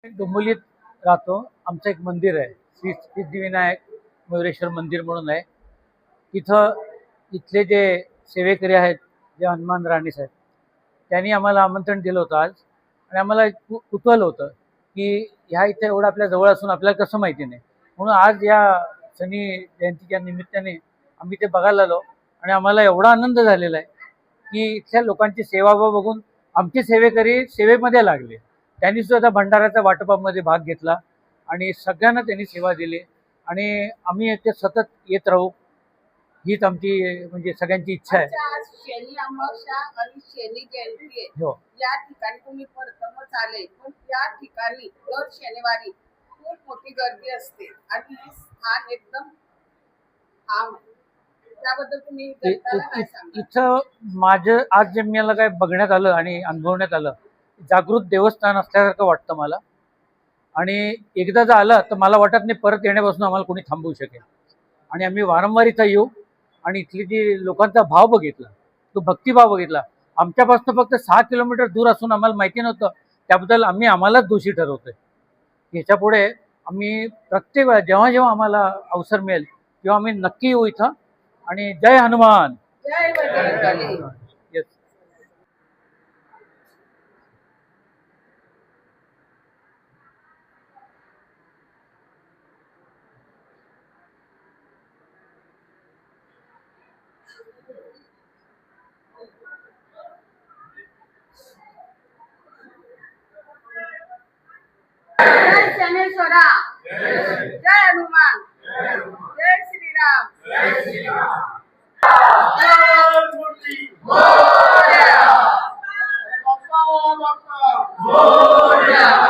डोंबिवलीत राहतो. आमचं एक मंदिर आहे, श्री सिद्धिविनायक मयुरेश्वर मंदिर म्हणून आहे. तिथं इथले जे सेवेकरी आहेत, जे हनुमान राणे साहेब, त्यांनी आम्हाला आमंत्रण दिलं होतं आज. आणि आम्हाला एक कुतूहल होतं की ह्या इथे एवढं आपल्या जवळ असून आपल्याला कसं माहिती नाही. म्हणून आज या शनी जयंतीच्या निमित्ताने आम्ही ते बघायला आलो आणि आम्हाला एवढा आनंद झालेला आहे की इथल्या लोकांची सेवाभाव बघून आमचे सेवेकरी सेवेमध्ये लागले. त्यांनी सुद्धा भंडाऱ्याच्या वाटपामध्ये भाग घेतला आणि सगळ्यांना त्यांनी सेवा दिली आणि आम्ही ते सतत येत राहू, हीच आमची म्हणजे सगळ्यांची इच्छा आहे. आज शनी अमावस्या आणि शनी जयंती आहे. हो, या ठिकाणी तुम्ही प्रथमच आले, पण या ठिकाणी दर शनिवारी खूप मोठी गर्दी असते आणि हे स्थान एकदम ठाम आहे. त्याबद्दल तुम्ही जनताला काय सांगाल? इथं माझं आज जे मला काय बघण्यात आलं आणि अनुभवण्यात आलं, जागृत देवस्थान असल्यासारखं वाटतं मला. आणि एकदा जर आलं तर मला वाटत नाही परत येण्यापासून आम्हाला कोणी थांबवू शकेल. आणि आम्ही वारंवार इथं येऊ आणि इथली जी लोकांचा भाव बघितला, तो भक्तिभाव बघितला. आमच्यापासून फक्त 6 किलोमीटर दूर असून आम्हाला माहिती नव्हतं, त्याबद्दल आम्हालाच दोषी ठरवतोय. ह्याच्यापुढे आम्ही प्रत्येक वेळा जेव्हा जेव्हा आम्हाला अवसर मिळेल तेव्हा आम्ही नक्की येऊ इथं. आणि जय हनुमान. जय बजरंगबली. येस. जय शनेश्वरा. जय हनुमान. जय श्रीराम. मोरया.